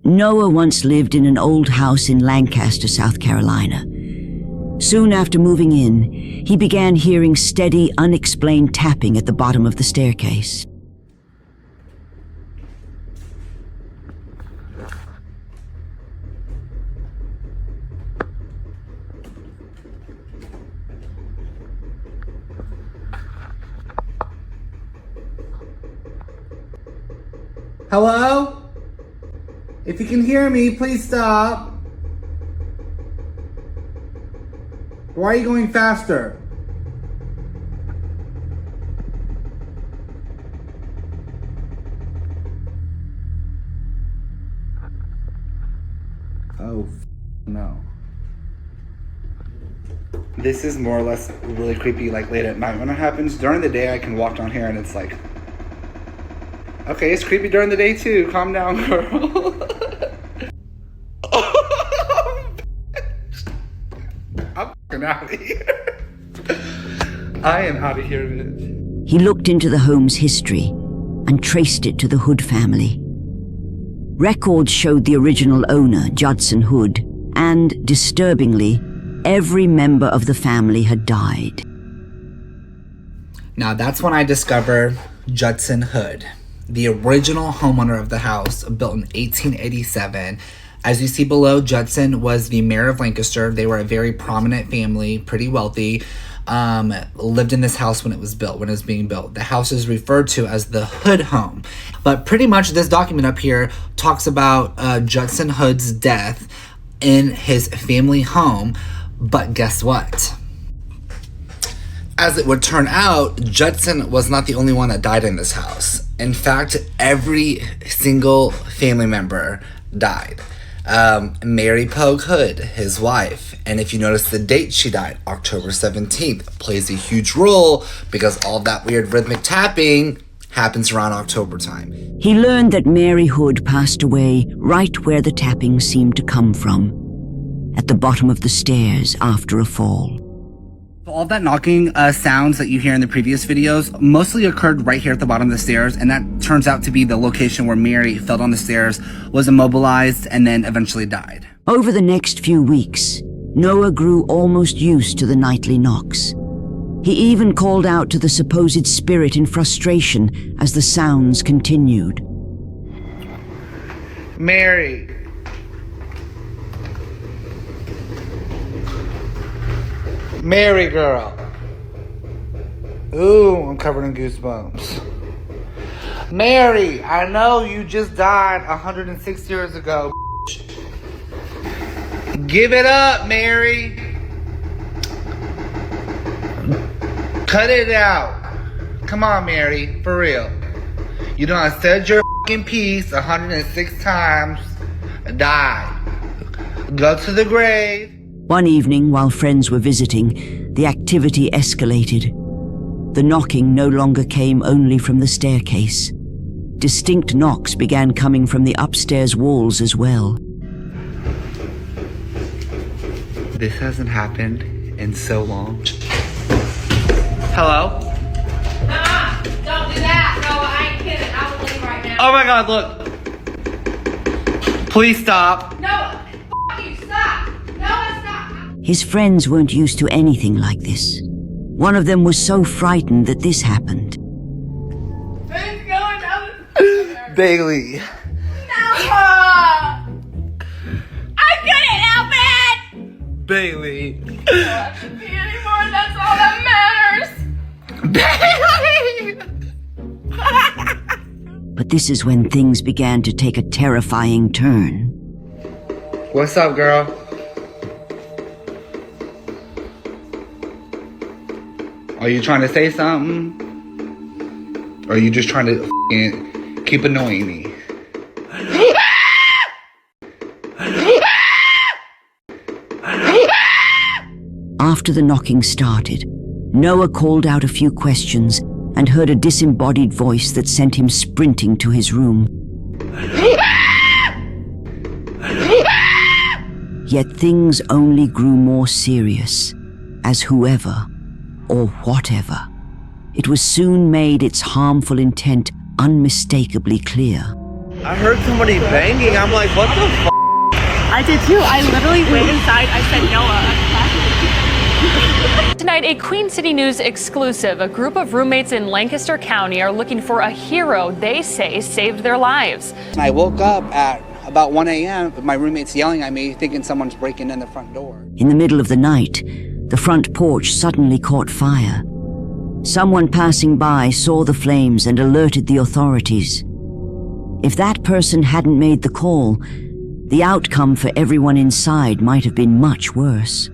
Noah once lived in an old house in Lancaster, South Carolina. Soon after moving in, he began hearing steady, unexplained tapping at the bottom of the staircase. Hello? If you can hear me, please stop. Why are you going faster? Oh, no. This is more or less really creepy, like late at night when it happens. During the day, I can walk down here and it's like, okay, it's creepy during the day too. Calm down, girl. I'm fucking out of here. I am out of here, bitch. He looked into the home's history and traced it to the Hood family. Records showed the original owner, Judson Hood, and, disturbingly, every member of the family had died. Now that's when I discovered Judson Hood, the original homeowner of the house, built in 1887. As you see below, Judson was the mayor of Lancaster. They were a very prominent family, pretty wealthy. Lived in this house when it was being built. The house is referred to as the Hood home. But pretty much this document up here talks about Judson Hood's death in his family home. But guess what? As it would turn out, Judson was not the only one that died in this house. In fact, every single family member died. Mary Pogue Hood, his wife, and if you notice the date she died, October 17th, plays a huge role because all that weird rhythmic tapping happens around October time. He learned that Mary Hood passed away right where the tapping seemed to come from, at the bottom of the stairs after a fall. All that knocking sounds that you hear in the previous videos mostly occurred right here at the bottom of the stairs, and that turns out to be the location where Mary fell down the stairs, was immobilized, and then eventually died. Over the next few weeks, Noah grew almost used to the nightly knocks. He even called out to the supposed spirit in frustration as the sounds continued. Mary. Mary girl. Ooh, I'm covered in goosebumps. Mary, I know you just died 106 years ago. Give it up, Mary. Cut it out. Come on, Mary, for real. You done said your fucking piece 106 times. Die. Go to the grave. One evening, while friends were visiting, the activity escalated. The knocking no longer came only from the staircase. Distinct knocks began coming from the upstairs walls as well. This hasn't happened in so long. Hello? Don't do that. No, I ain't kidding. I will leave right now. Oh my god, look. Please stop. No, f*** you. Stop. No, stop. His friends weren't used to anything like this. One of them was so frightened that this happened. Who's going down the Bailey. No! I couldn't help it! Bailey. I don't have to be anymore. That's all that matters. But this is when things began to take a terrifying turn. What's up, girl? Are you trying to say something? Or are you just trying to keep annoying me? After the knocking started, Noah called out a few questions and heard a disembodied voice that sent him sprinting to his room. Yet things only grew more serious, as whoever, or whatever, it was soon made its harmful intent unmistakably clear. I heard somebody banging. I'm like, what the f? I did too. I literally went inside. I said, Noah. Tonight, a Queen City News exclusive. A group of roommates in Lancaster County are looking for a hero they say saved their lives. I woke up at about 1 a.m. with my roommates yelling at me, thinking someone's breaking in the front door. In the middle of the night, the front porch suddenly caught fire. Someone passing by saw the flames and alerted the authorities. If that person hadn't made the call, the outcome for everyone inside might have been much worse.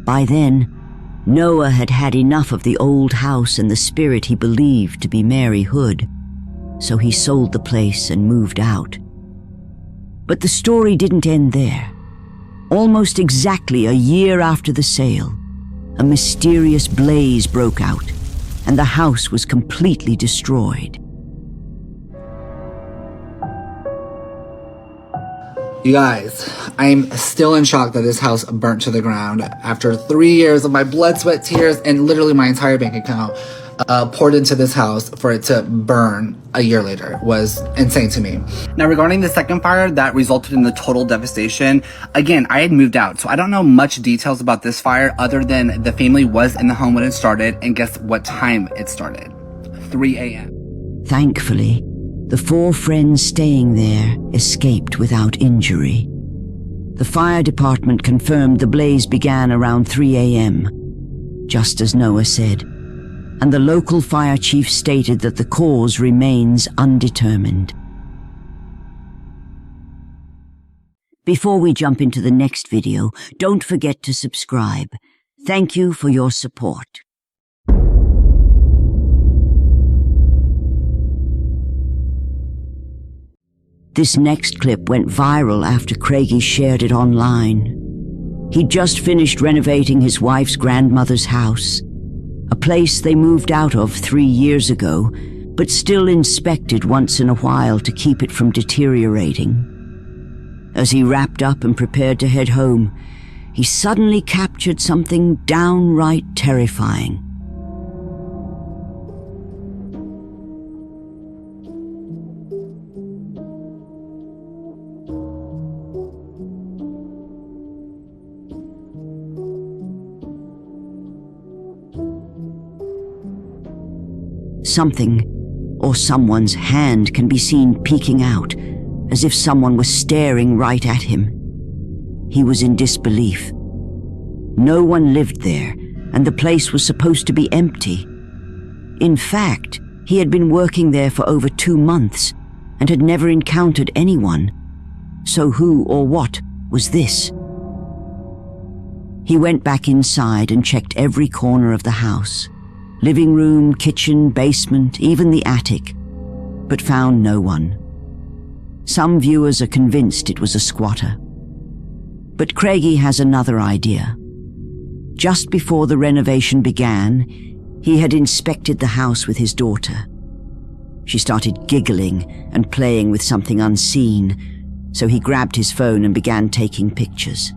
By then, Noah had had enough of the old house and the spirit he believed to be Mary Hood, so he sold the place and moved out. But the story didn't end there. Almost exactly a year after the sale, a mysterious blaze broke out, and the house was completely destroyed. You guys, I'm still in shock that this house burnt to the ground after 3 years of my blood, sweat, tears, and literally my entire bank account poured into this house. For it to burn a year later was insane to me. Now, regarding the second fire that resulted in the total devastation, again, I had moved out, so I don't know much details about this fire other than the family was in the home when it started, and guess what time it started? 3 a.m. Thankfully, the 4 friends staying there escaped without injury. The fire department confirmed the blaze began around 3 a.m., just as Noah said, and the local fire chief stated that the cause remains undetermined. Before we jump into the next video, don't forget to subscribe. Thank you for your support. This next clip went viral after Craigie shared it online. He'd just finished renovating his wife's grandmother's house, a place they moved out of 3 years ago, but still inspected once in a while to keep it from deteriorating. As he wrapped up and prepared to head home, he suddenly captured something downright terrifying. Something, or someone's hand, can be seen peeking out, as if someone was staring right at him. He was in disbelief. No one lived there, and the place was supposed to be empty. In fact, he had been working there for over 2 months, and had never encountered anyone. So who or what was this? He went back inside and checked every corner of the house. Living room, kitchen, basement, even the attic, but found no one. Some viewers are convinced it was a squatter. But Craigie has another idea. Just before the renovation began, he had inspected the house with his daughter. She started giggling and playing with something unseen, so he grabbed his phone and began taking pictures.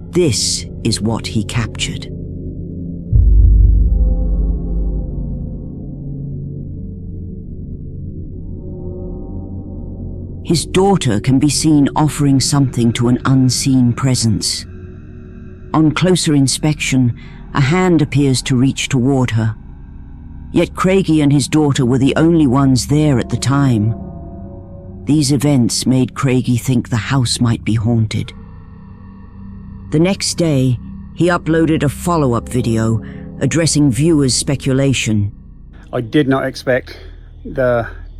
This is what he captured. His daughter can be seen offering something to an unseen presence. On closer inspection, a hand appears to reach toward her. Yet Craigie and his daughter were the only ones there at the time. These events made Craigie think the house might be haunted. The next day, he uploaded a follow-up video addressing viewers' speculation. I did not expect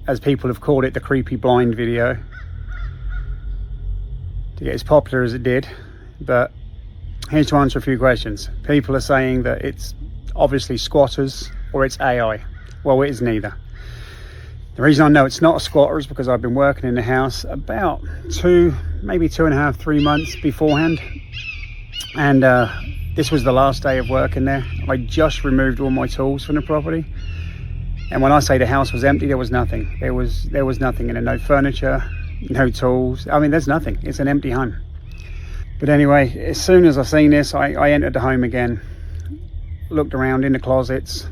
as people have called it, the creepy blind video to get as popular as it did. But here's to answer a few questions. People are saying that it's obviously squatters or it's AI. Well, it is neither. The reason I know it's not a squatter is because I've been working in the house about 2, maybe 2.5, 3 months beforehand. And this was the last day of work in there. I just removed all my tools from the property. And when I say the house was empty, there was nothing. There was nothing in it. No furniture, no tools. I mean, there's nothing. It's an empty home. But anyway, as soon as I seen this, I entered the home again, looked around in the closets,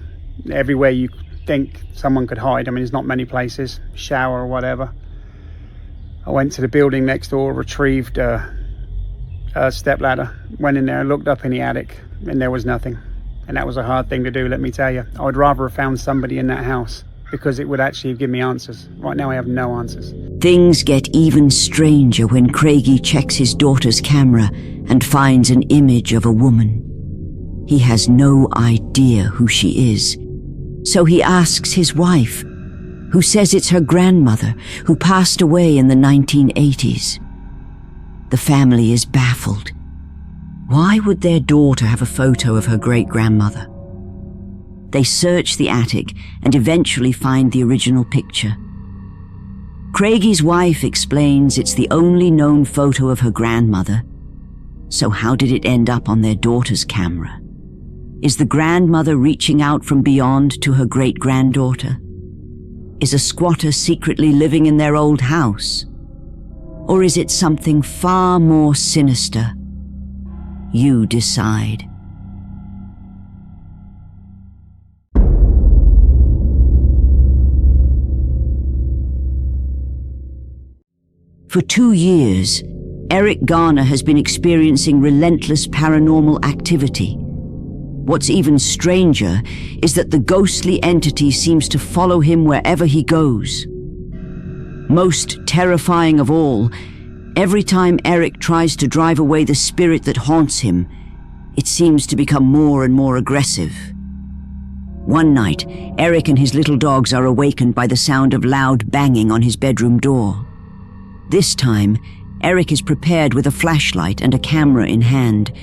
everywhere you think someone could hide. I mean, there's not many places, shower or whatever. I went to the building next door, retrieved a stepladder, went in there, looked up in the attic, and there was nothing. And that was a hard thing to do, let me tell you. I would rather have found somebody in that house because it would actually give me answers. Right now I have no answers. Things get even stranger when Craigie checks his daughter's camera and finds an image of a woman. He has no idea who she is. So he asks his wife, who says it's her grandmother who passed away in the 1980s. The family is baffled. Why would their daughter have a photo of her great-grandmother? They search the attic and eventually find the original picture. Craigie's wife explains it's the only known photo of her grandmother. So how did it end up on their daughter's camera? Is the grandmother reaching out from beyond to her great-granddaughter? Is a squatter secretly living in their old house? Or is it something far more sinister? You decide. For 2 years, Eric Garner has been experiencing relentless paranormal activity. What's even stranger is that the ghostly entity seems to follow him wherever he goes. Most terrifying of all, every time Eric tries to drive away the spirit that haunts him, it seems to become more and more aggressive. One night, Eric and his little dogs are awakened by the sound of loud banging on his bedroom door. This time, Eric is prepared with a flashlight and a camera in hand.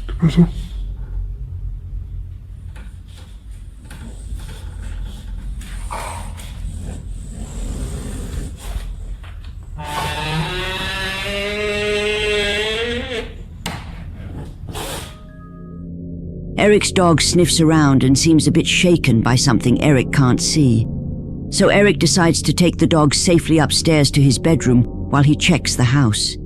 ¿Qué pasó? Eric's dog sniffs around and seems a bit shaken by something Eric can't see. So Eric decides to take the dog safely upstairs to his bedroom while he checks the house.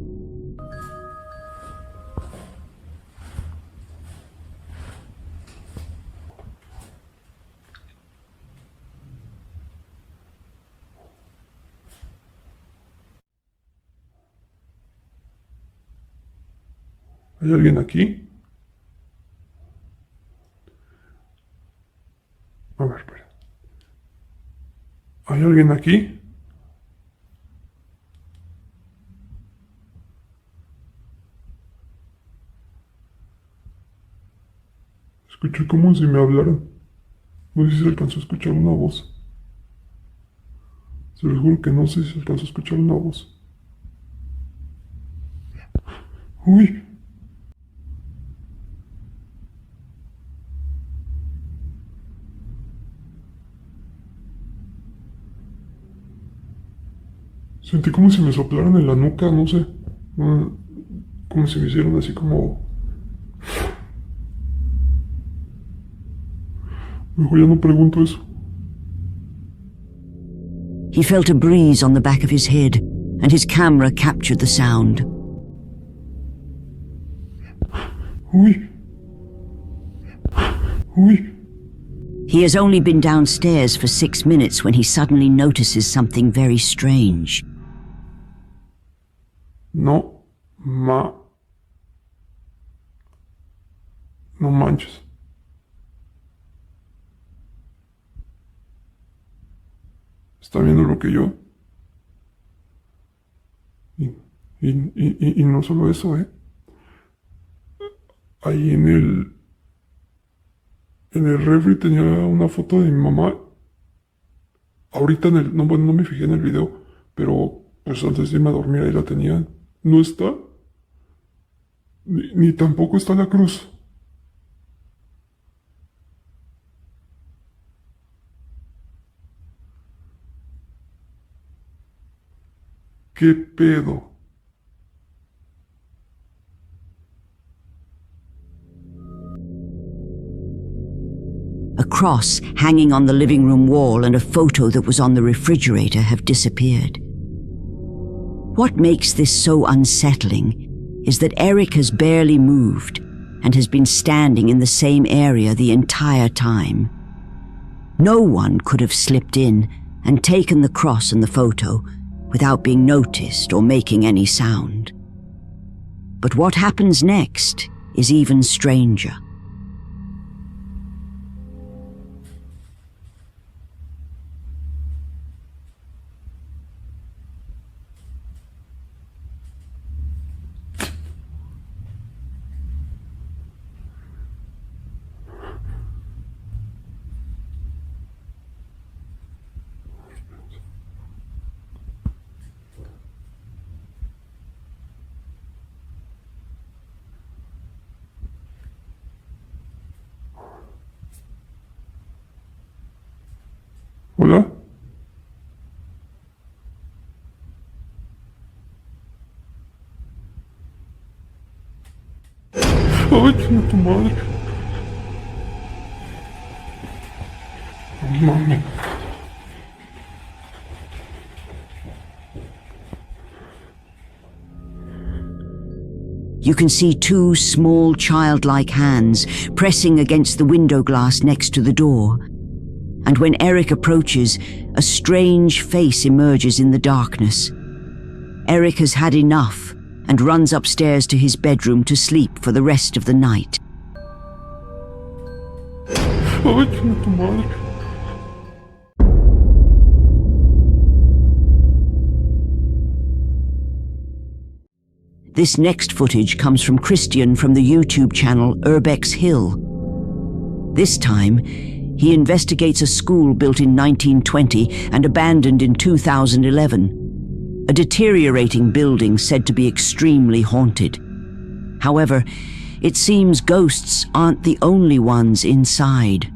¿Hay alguien aquí? A ver, espera. ¿Hay alguien aquí? Escuché como si me hablaran. No sé si se alcanzó a escuchar una voz. Se los juro que no sé si se alcanzó a escuchar una voz. ¡Uy! Sentí como si me soplaran en la nuca, no sé. Como si me hicieran así como... Mejor ya no pregunto eso. He felt a breeze on the back of his head, and his camera captured the sound. Uy. Uy. He has only been downstairs for 6 minutes when he suddenly notices something very strange. No manches. ¿Está viendo lo que yo? Y no solo eso, Ahí en el refri tenía una foto de mi mamá. Ahorita no me fijé en el video, pero pues antes de irme a dormir ahí la tenía. No está. Ni tampoco está la cruz. ¿Qué pedo? A cross hanging on the living room wall and a photo that was on the refrigerator have disappeared. What makes this so unsettling is that Eric has barely moved and has been standing in the same area the entire time. No one could have slipped in and taken the cross and the photo without being noticed or making any sound. But what happens next is even stranger. ¿Hola? Ay, chinga tu madre. No mames. You can see two small childlike hands pressing against the window glass next to the door. And when Eric approaches, a strange face emerges in the darkness. Eric has had enough and runs upstairs to his bedroom to sleep for the rest of the night. Ay, chinga tu madre. This next footage comes from Christian from the YouTube channel Urbex Hill. This time, he investigates a school built in 1920 and abandoned in 2011. A deteriorating building said to be extremely haunted. However, it seems ghosts aren't the only ones inside.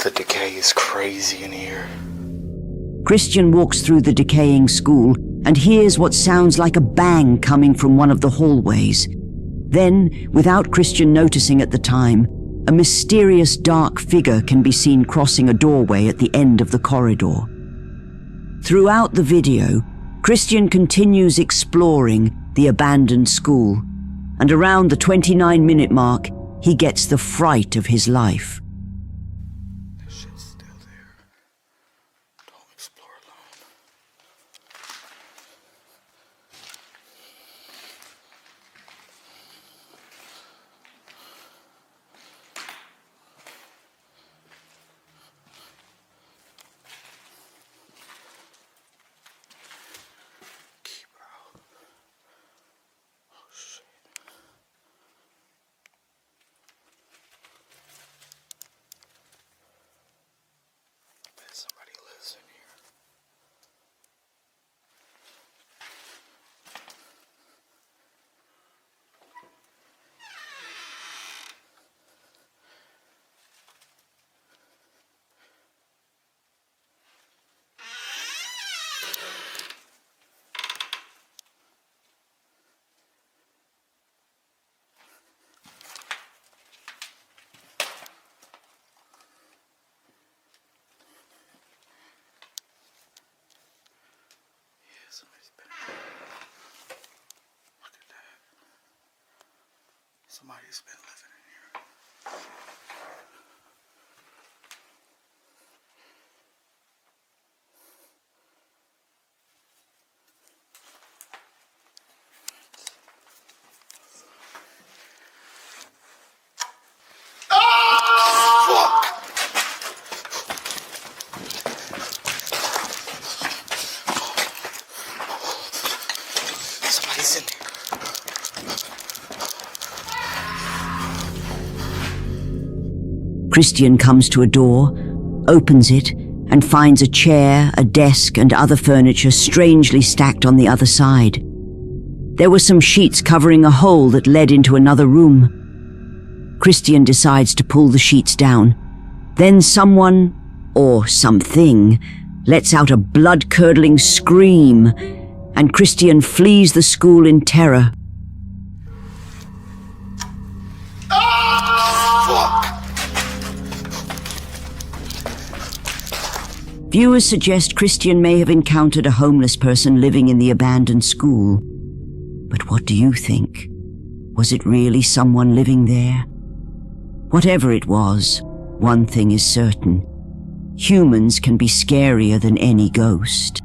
The decay is crazy in here. Christian walks through the decaying school and hears what sounds like a bang coming from one of the hallways. Then, without Christian noticing at the time, a mysterious dark figure can be seen crossing a doorway at the end of the corridor. Throughout the video, Christian continues exploring the abandoned school, and around the 29-minute mark, he gets the fright of his life. Somebody lives in here. Somebody's been here. Look at that. Somebody's been living in here. Somebody's in there. Christian comes to a door, opens it, and finds a chair, a desk, and other furniture strangely stacked on the other side. There were some sheets covering a hole that led into another room. Christian decides to pull the sheets down. Then someone, or something, lets out a blood-curdling scream, and Christian flees the school in terror. Viewers suggest Christian may have encountered a homeless person living in the abandoned school. But what do you think? Was it really someone living there? Whatever it was, one thing is certain. Humans can be scarier than any ghost.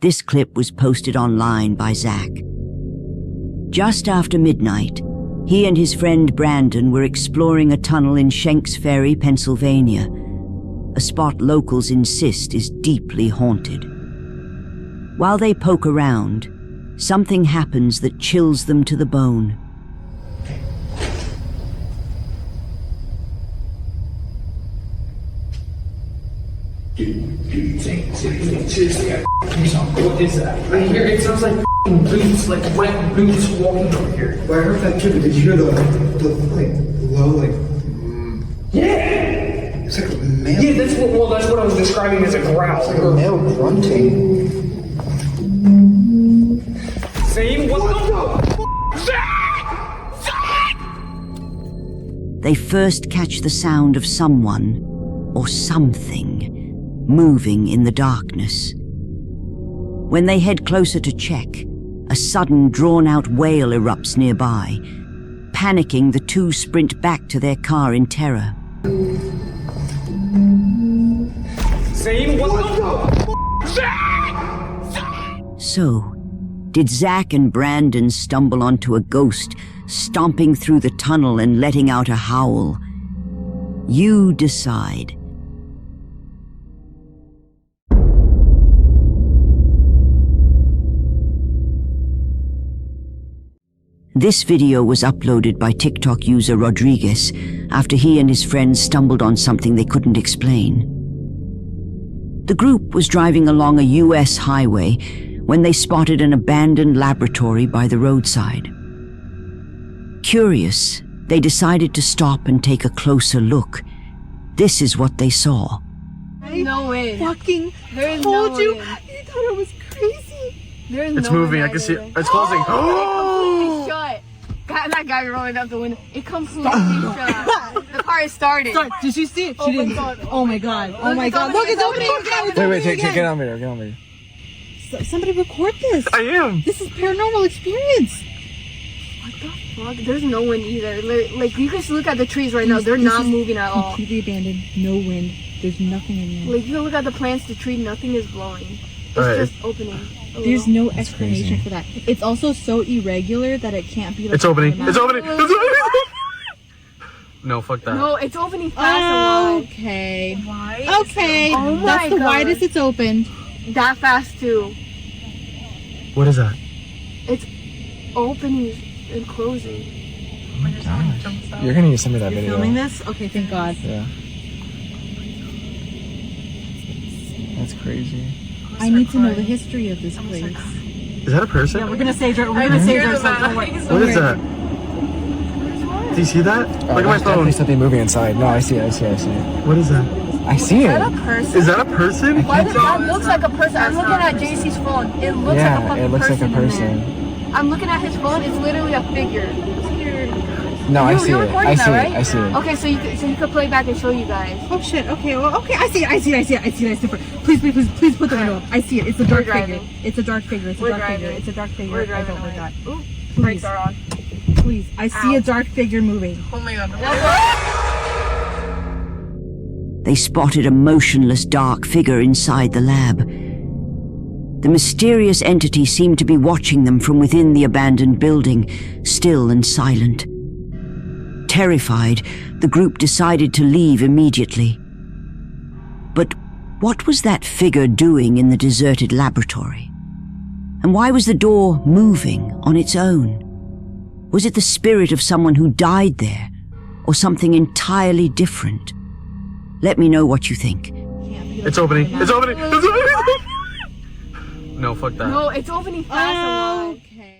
This clip was posted online by Zach. Just after midnight, he and his friend Brandon were exploring a tunnel in Shanks Ferry, Pennsylvania, a spot locals insist is deeply haunted. While they poke around, something happens that chills them to the bone. What is that? I hear it sounds like boots, like wet boots walking over here. Well, I heard that too, but did you hear the like low, like yeah? It's like a male. Yeah, that's what I was describing as a growl. It's like a male grunting. Same. What the They first catch the sound of someone or something moving in the darkness. When they head closer to check, a sudden drawn-out wail erupts nearby. Panicking, the two sprint back to their car in terror. Same. What the So, did Zach and Brandon stumble onto a ghost, stomping through the tunnel and letting out a howl? You decide. This video was uploaded by TikTok user Rodriguez after he and his friends stumbled on something they couldn't explain. The group was driving along a US highway when they spotted an abandoned laboratory by the roadside. Curious, they decided to stop and take a closer look. This is what they saw. No way. Fucking There's told no you. way. You thought it was crazy. There's It's no moving. way I can see it. there. It's closing. Completely shut. That guy rolling up the window. It completely shut. The car is started. Did you see it? Oh my god. Oh my god. Oh my god. Look, it's opening again. Wait, get on video. Get on video. Somebody record this. I am. This is paranormal experience. What the fuck? There's no wind either. Like you can just look at the trees right now. They're not moving at all. Completely abandoned. No wind. There's nothing in there. Like you can look at the plants, the tree, nothing is blowing. It's Alright. just opening. There's no explanation for that. It's also so irregular that it can't be like. It's opening. automatic. It's opening. It's opening. No, fuck that. No, it's opening fast. Okay. Why? Okay. Oh my That's the God. widest it's opened. That fast too. What is that? It's opening and closing. You're gonna need to send me that You're video. filming this? Okay, thank God. Yeah. That's crazy. I need to know the history of this place. Is that a person? We're gonna save ourselves. Don't worry. What is that? Do you see that? Look at my phone. Definitely something moving inside. No, I see it. What is that? I see it. Person? Is that a person? Why does that look like a person? I'm looking at JC's phone. It looks like a fucking it looks like a in person. there. I'm looking at his phone. It's literally a figure. No, I see You're it. recording I that, see right? it. I see it. Okay, so you could play back and show you guys. Oh shit. Okay. Well. Okay. I see it. It's different. Please put the window up. I see it. It's a dark figure. It's a dark figure. It's a dark figure. It's a dark figure. We're I driving don't like that. Ooh, brakes are on. Please. I see a dark figure moving. Oh my god. They spotted a motionless dark figure inside the lab. The mysterious entity seemed to be watching them from within the abandoned building, still and silent. Terrified, the group decided to leave immediately. But what was that figure doing in the deserted laboratory? And why was the door moving on its own? Was it the spirit of someone who died there, or something entirely different? Let me know what you think. It's opening. It's opening. It's opening. No, fuck that. No, it's opening fast. Okay.